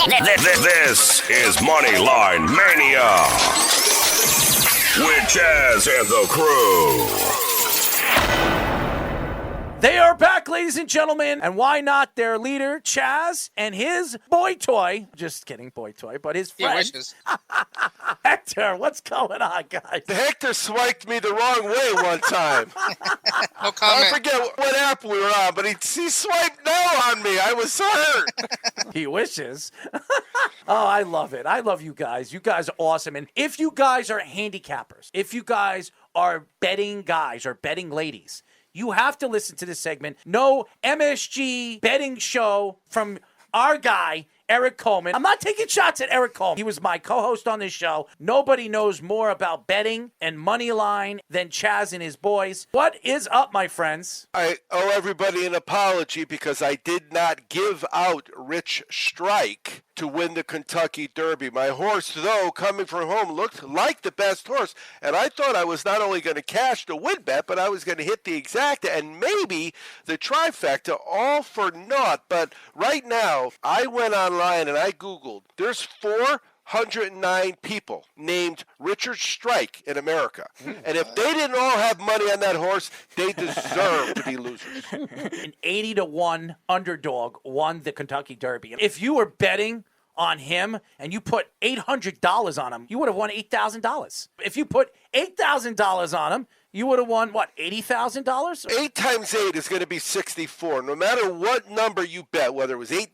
This is Moneyline Mania with Chaz and the crew. They are back, ladies and gentlemen, and why not their leader, Chaz, and his boy toy, just kidding, boy toy, but his friend, Hector. What's going on, guys? Hector swiped me the wrong way one time. No comment. I forget what app we were on, but he swiped no on me. I was hurt. He wishes. Oh, I love it. I love you guys. You guys are awesome. And if you guys are handicappers, if you guys are betting guys or betting ladies, you have to listen to this segment. No MSG betting show from our guy, Eric Coleman. I'm not taking shots at Eric Coleman. He was my co-host on this show. Nobody knows more about betting and money line than Chaz and his boys. What is up, my friends? I owe everybody an apology because I did not give out Rich Strike to win the Kentucky Derby. My horse, though, coming from home, looked like the best horse, and I thought I was not only going to cash the win bet, but I was going to hit the exacta and maybe the trifecta, all for naught. But right now, I went online and I Googled. There's 409 people named Richard Strike in America. And if they didn't all have money on that horse, they deserve to be losers. An 80-1 underdog won the Kentucky Derby. If you were betting on him and you put $800 on him, you would have won $8,000. If you put $8,000 on him, you would have won, what, $80,000? 8 times 8 is going to be 64. No matter what number you bet, whether it was $8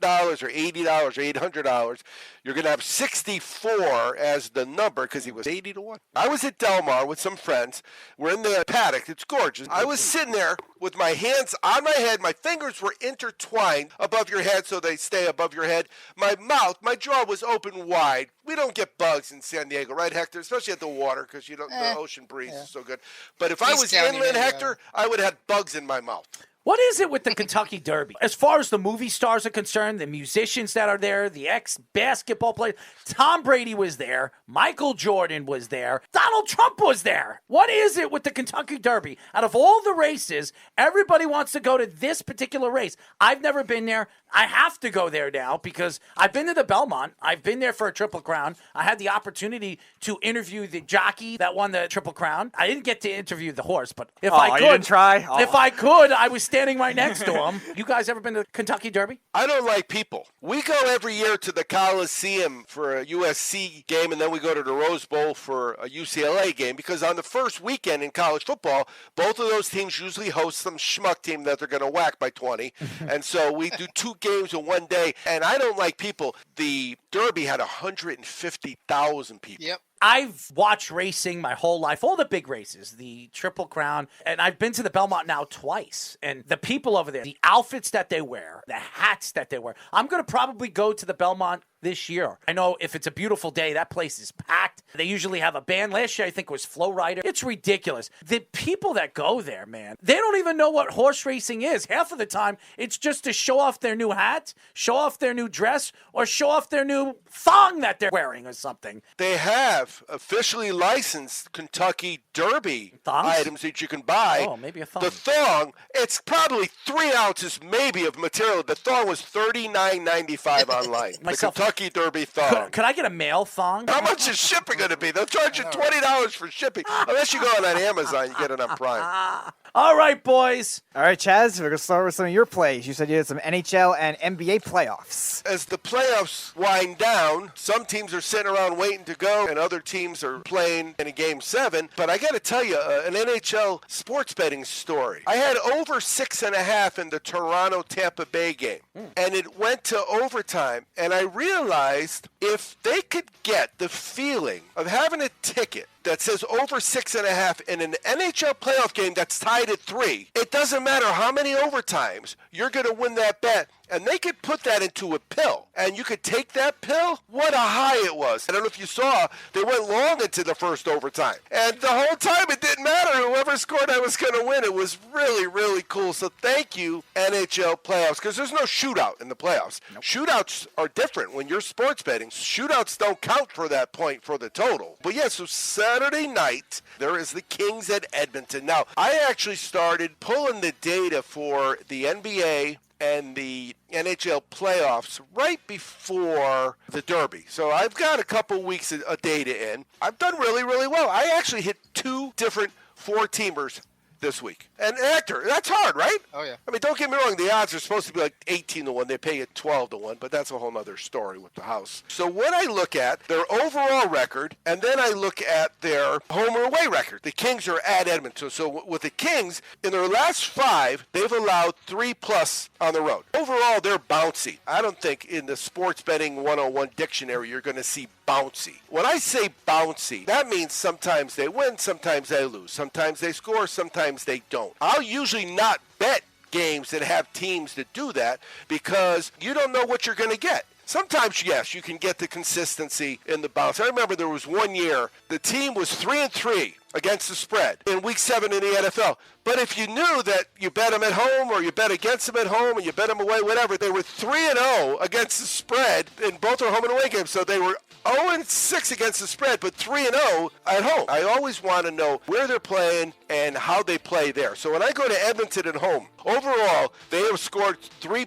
or $80 or $800, you're going to have 64 as the number because he was 80-1. I was at Del Mar with some friends. We're in the paddock. It's gorgeous. I was sitting there with my hands on my head. My fingers were intertwined above your head so they stay above your head. My mouth, my jaw was open wide. We don't get bugs in San Diego, right, Hector? Especially at the water because the ocean breeze is so good. But if I was inland, Hector, I would have had bugs in my mouth. What is it with the Kentucky Derby? As far as the movie stars are concerned, the musicians that are there, the ex-basketball players, Tom Brady was there, Michael Jordan was there, Donald Trump was there. What is it with the Kentucky Derby? Out of all the races, everybody wants to go to this particular race. I've never been there. I have to go there now because I've been to the Belmont. I've been there for a Triple Crown. I had the opportunity to interview the jockey that won the Triple Crown. I didn't get to interview the horse, but if I could, you didn't try? If I could, I was standing right next to him. You guys ever been to Kentucky Derby? I don't like people. We go every year to the Coliseum for a USC game, and then we go to the Rose Bowl for a UCLA game because on the first weekend in college football, both of those teams usually host some schmuck team that they're going to whack by 20. And so we do 2 games in one day, and I don't like people. The Derby had 150,000 people. Yep. I've watched racing my whole life, all the big races, the Triple Crown, and I've been to the Belmont now twice. And the people over there, the outfits that they wear, the hats that they wear. I'm going to probably go to the Belmont this year. I know if it's a beautiful day, that place is packed. They usually have a band. Last year, I think it was Flow Rider. It's ridiculous. The people that go there, man, they don't even know what horse racing is. Half of the time, it's just to show off their new hat, show off their new dress, or show off their new thong that they're wearing or something. They have officially licensed Kentucky Derby Thongs? items that you can buy. Oh, maybe a thong. The thong, it's probably 3 ounces maybe of material. The thong was $39.95 online. The Kentucky Derby thong. Could I get a male thong? How much is shipping going to be? They'll charge you $20 for shipping. Unless you go on Amazon, you get it on Prime. All right, boys. All right, Chaz, we're going to start with some of your plays. You said you had some NHL and NBA playoffs. As the playoffs wind down, some teams are sitting around waiting to go, and other teams are playing in a Game 7. But I got to tell you, an NHL sports betting story. I had over 6.5 in the Toronto-Tampa Bay game, and it went to overtime, and I realized if they could get the feeling of having a ticket that says over 6.5 in an NHL playoff game that's tied at 3, it doesn't matter how many overtimes, you're going to win that bet. And they could put that into a pill, and you could take that pill. What a high it was. I don't know if you saw, they went long into the first overtime. And the whole time it didn't matter. Whoever scored, I was going to win. It was really, really cool. So thank you, NHL playoffs, because there's no shootout in the playoffs. Nope. Shootouts are different when you're sports betting. Shootouts don't count for that point for the total. But yeah, so Saturday night, there is the Kings at Edmonton. Now, I actually started pulling the data for the NBA and the NHL playoffs right before the Derby. So I've got a couple weeks of data in. I've done really, really well. I actually hit 2 different 4-teamers this week. And Hector, that's hard, right? Oh, yeah. I mean, don't get me wrong. The odds are supposed to be like 18-1. They pay it 12-1, but that's a whole other story with the house. So when I look at their overall record, and then I look at their home or away record, the Kings are at Edmonton. So with the Kings, in their last 5, they've allowed 3+ on the road. Overall, they're bouncy. I don't think in the sports betting 101 dictionary you're going to see bouncy. When I say bouncy, that means sometimes they win, sometimes they lose. Sometimes they score, sometimes they don't. I'll usually not bet games that have teams that do that because you don't know what you're going to get. Sometimes, yes, you can get the consistency in the bounce. I remember there was one year the team was 3-3 against the spread in Week 7 in the NFL. But if you knew that you bet them at home or you bet against them at home and you bet them away, whatever, they were 3-0 against the spread in both their home and away games. So they were 0-6 against the spread, but 3-0 at home. I always want to know where they're playing and how they play there. So when I go to Edmonton at home, overall, they have scored 3+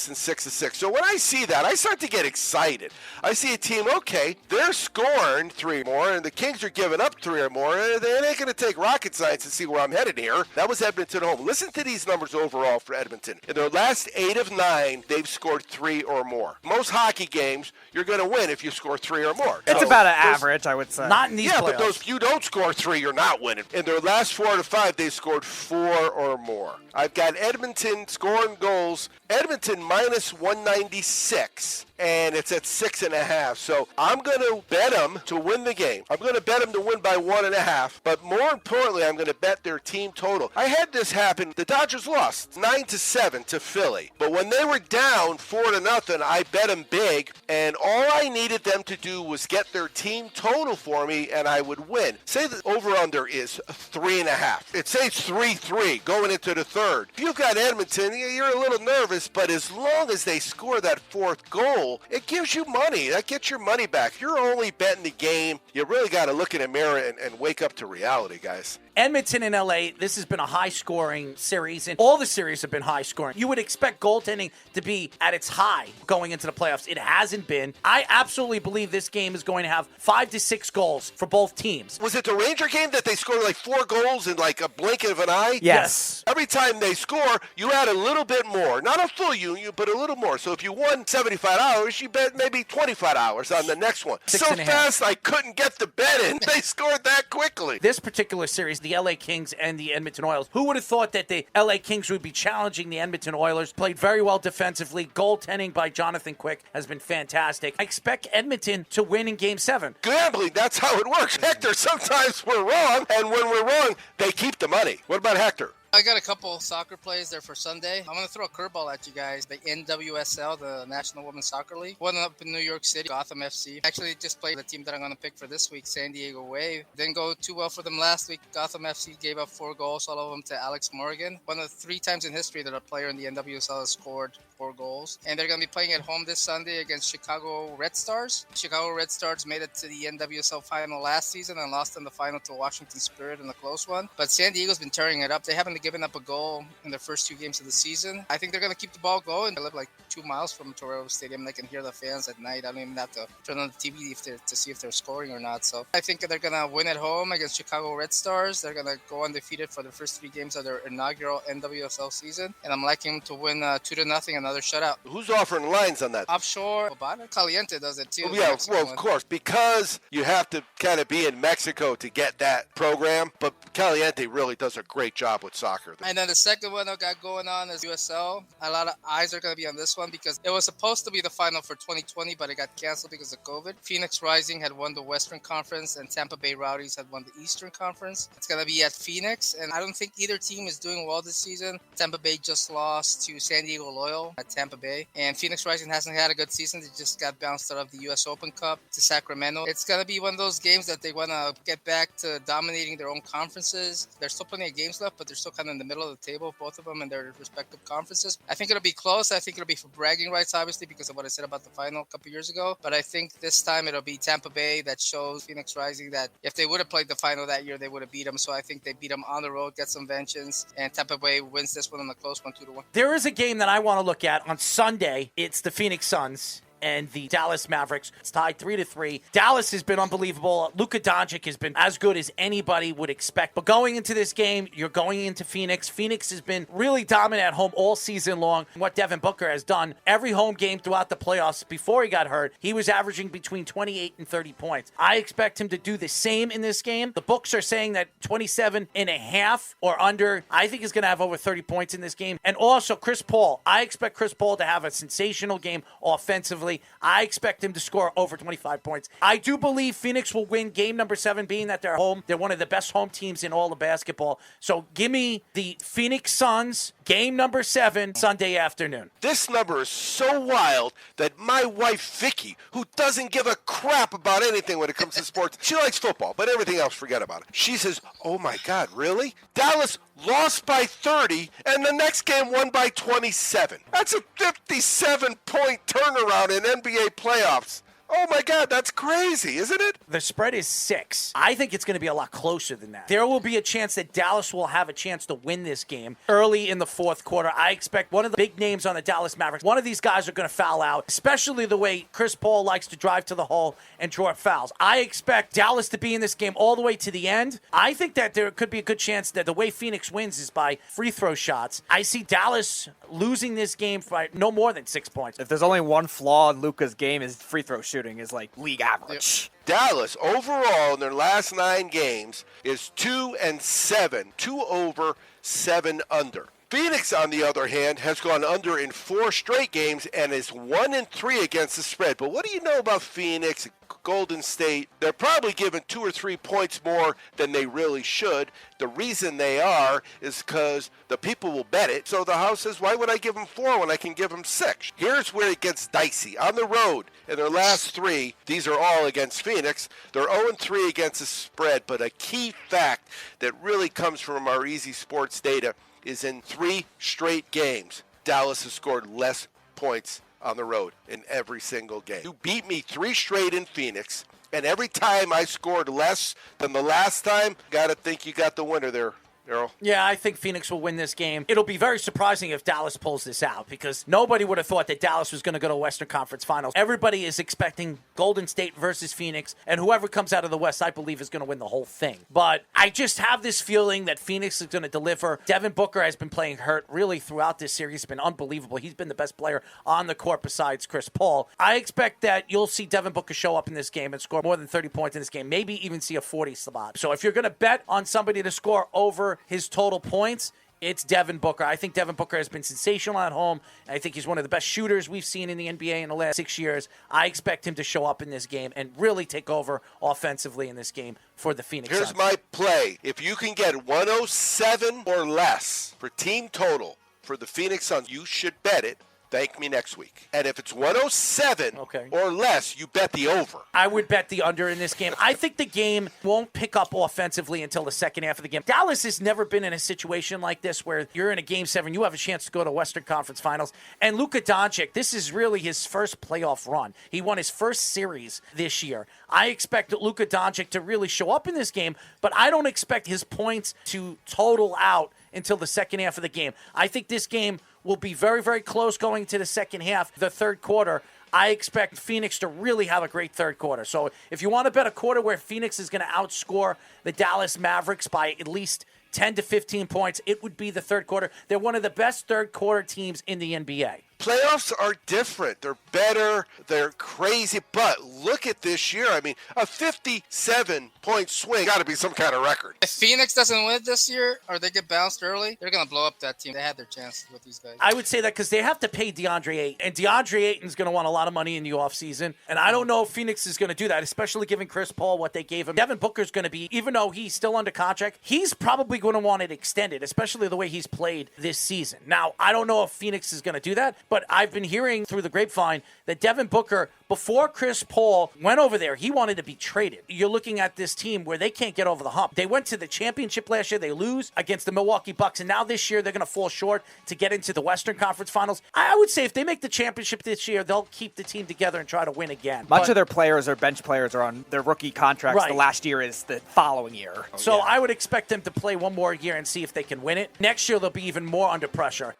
and 6-6. So when I see that, I start to get excited. I see a team, okay, they're scoring 3 more, and the Kings are giving up 3 or more, and they ain't going to take rocket science and see where I'm headed here. That was Edmonton at home. Listen to these numbers overall for Edmonton. In their last 8 of 9, they've scored 3 or more. Most hockey games, you're going to win if you score 3 or more. It's about an average, I would say. Not in these playoffs. But those, if you don't score 3, you're not winning. In their last 4 out of 5, they scored 4 or more. I've got Edmonton scoring goals. Edmonton minus 196. And it's at 6.5. So I'm going to bet them to win the game. I'm going to bet them to win by 1.5. But more importantly, I'm going to bet their team total. I had this happen. The Dodgers lost 9-7 to Philly. But when they were down 4-0, I bet them big. And all I needed them to do was get their team total for me, and I would win. Say the over-under is 3.5. It says 3-3 going into the third. If you've got Edmonton, you're a little nervous, but as long as they score that 4th goal, it gives you money. That gets your money back. You're only betting the game. You really got to look in the mirror and wake up to reality, guys. Edmonton and LA, this has been a high-scoring series, and all the series have been high-scoring. You would expect goaltending to be at its high going into the playoffs. It hasn't been. I absolutely believe this game is going to have 5 to 6 goals for both teams. Was it the Ranger game that they scored like 4 goals in like a blink of an eye? Yes. Every time they score, you add a little bit more. Not a full union, but a little more. So if you won $75, you bet maybe $25 on the next one. So fast, I couldn't get the bet in. They scored that quickly. This particular series, the LA Kings and the Edmonton Oilers. Who would have thought that the LA Kings would be challenging the Edmonton Oilers? Played very well defensively. Goaltending by Jonathan Quick has been fantastic. I expect Edmonton to win in Game 7. Gambling, that's how it works. Hector, sometimes we're wrong, and when we're wrong, they keep the money. What about Hector? I got a couple soccer plays there for Sunday. I'm going to throw a curveball at you guys. The NWSL, the National Women's Soccer League. One up in New York City, Gotham FC. Actually just played the team that I'm going to pick for this week, San Diego Wave. Didn't go too well for them last week. Gotham FC gave up 4 goals, all of them to Alex Morgan. One of the 3 times in history that a player in the NWSL has scored 4 goals. And they're going to be playing at home this Sunday against Chicago Red Stars. Chicago Red Stars made it to the NWSL final last season and lost in the final to Washington Spirit in a close one. But San Diego's been tearing it up. They haven't given up a goal in their first 2 games of the season. I think they're going to keep the ball going. I live like 2 miles from Toronto Stadium. They can hear the fans at night. I don't even have to turn on the TV to see if they're scoring or not. So I think they're going to win at home against Chicago Red Stars. They're going to go undefeated for the first 3 games of their inaugural NWSL season. And I'm liking them to win 2-0, another shutout. Who's offering lines on that? Offshore, Bobana Caliente does it too. Yeah, well, of course, because you have to kind of be in Mexico to get that program. But Caliente really does a great job with soccer. And then the second one I got going on is USL. A lot of eyes are going to be on this one because it was supposed to be the final for 2020, but it got canceled because of COVID. Phoenix Rising had won the Western Conference, and Tampa Bay Rowdies had won the Eastern Conference. It's going to be at Phoenix, and I don't think either team is doing well this season. Tampa Bay just lost to San Diego Loyal at Tampa Bay, and Phoenix Rising hasn't had a good season. They just got bounced out of the U.S. Open Cup to Sacramento. It's going to be one of those games that they want to get back to dominating their own conferences. There's still plenty of games left, but they're still kind of in the middle of the table, both of them in their respective conferences. I think it'll be close. I think it'll be for bragging rights, obviously, because of what I said about the final a couple years ago. But I think this time it'll be Tampa Bay that shows Phoenix Rising that if they would have played the final that year, they would have beat them. So I think they beat them on the road, get some vengeance, and Tampa Bay wins this one on a close one, 2-1. There is a game that I want to look at on Sunday. It's the Phoenix Suns and the Dallas Mavericks. It's tied 3-3. Dallas has been unbelievable. Luka Doncic has been as good as anybody would expect. But going into this game, you're going into Phoenix. Phoenix has been really dominant at home all season long. What Devin Booker has done, every home game throughout the playoffs before he got hurt, he was averaging between 28 and 30 points. I expect him to do the same in this game. The books are saying that 27.5 or under, I think he's going to have over 30 points in this game. And also Chris Paul. I expect Chris Paul to have a sensational game offensively. I expect him to score over 25 points. I do believe Phoenix will win game number 7, being that they're home. They're one of the best home teams in all of basketball. So give me the Phoenix Suns, game number 7, Sunday afternoon. This number is so wild that my wife, Vicky, who doesn't give a crap about anything when it comes to sports, she likes football, but everything else, forget about it. She says, oh my God, really? Dallas lost by 30, and the next game won by 27. That's a 57-point turnaround in NBA playoffs. Oh my God, that's crazy, isn't it? The spread is 6. I think it's going to be a lot closer than that. There will be a chance that Dallas will have a chance to win this game early in the fourth quarter. I expect one of the big names on the Dallas Mavericks, one of these guys are going to foul out, especially the way Chris Paul likes to drive to the hole and draw fouls. I expect Dallas to be in this game all the way to the end. I think that there could be a good chance that the way Phoenix wins is by free throw shots. I see Dallas losing this game by no more than 6 points. If there's only one flaw in Luka's game, is free throw shooting is like league average. Dallas, overall, in their last 9 games, is 2-7. 2 over, 7 under. Phoenix, on the other hand, has gone under in 4 straight games and is 1-3 against the spread. But what do you know about Phoenix, Golden State? They're probably given 2 or 3 points more than they really should. The reason they are is because the people will bet it. So the house says, why would I give them 4 when I can give them 6? Here's where it gets dicey. On the road, in their last 3, these are all against Phoenix. They're 0-3 against the spread. But a key fact that really comes from our Easy Sports data is in 3 straight games, Dallas has scored less points on the road in every single game. You beat me 3 straight in Phoenix, and every time I scored less than the last time, got to think you got the winner there, Errol. Yeah, I think Phoenix will win this game. It'll be very surprising if Dallas pulls this out because nobody would have thought that Dallas was going to go to Western Conference Finals. Everybody is expecting Golden State versus Phoenix, and whoever comes out of the West, I believe, is going to win the whole thing. But I just have this feeling that Phoenix is going to deliver. Devin Booker has been playing hurt really throughout this series. He's been unbelievable. He's been the best player on the court besides Chris Paul. I expect that you'll see Devin Booker show up in this game and score more than 30 points in this game, maybe even see a 40 spot. So if you're going to bet on somebody to score over his total points, it's Devin Booker. I think Devin Booker has been sensational at home. I think he's one of the best shooters we've seen in the NBA in the last 6 years. I expect him to show up in this game and really take over offensively in this game for the Phoenix Suns. Here's my play. If you can get 107 or less for team total for the Phoenix Suns, you should bet it. Thank me next week. And if it's 107 or less, you bet the over. I would bet the under in this game. I think the game won't pick up offensively until the second half of the game. Dallas has never been in a situation like this where you're in a Game 7, you have a chance to go to Western Conference Finals. And Luka Doncic, this is really his first playoff run. He won his first series this year. I expect Luka Doncic to really show up in this game, but I don't expect his points to total out until the second half of the game. I think this game will be very, very close going to the second half, the third quarter. I expect Phoenix to really have a great third quarter. So if you want to bet a quarter where Phoenix is going to outscore the Dallas Mavericks by at least 10 to 15 points, it would be the third quarter. They're one of the best third quarter teams in the NBA. Playoffs are different. They're better. They're crazy. But look at this year. I mean, a 57-point swing got to be some kind of record. If Phoenix doesn't win this year or they get bounced early, they're going to blow up that team. They had their chances with these guys. I would say that because they have to pay DeAndre Ayton. And DeAndre Ayton's going to want a lot of money in the offseason. And I don't know if Phoenix is going to do that, especially giving Chris Paul what they gave him. Devin Booker's going to be, even though he's still under contract, he's probably going to want it extended, especially the way he's played this season. Now, I don't know if Phoenix is going to do that, but I've been hearing through the grapevine that Devin Booker before Chris Paul went over there, he wanted to be traded. You're looking at this team where they can't get over the hump. They went to the championship last year. They lose against the Milwaukee Bucks, and now this year they're going to fall short to get into the Western Conference Finals. I would say if they make the championship this year, they'll keep the team together and try to win again. Much of their players or bench players are on their rookie contracts. Right. The last year is the following year. So I would expect them to play one more year and see if they can win it. Next year, they'll be even more under pressure.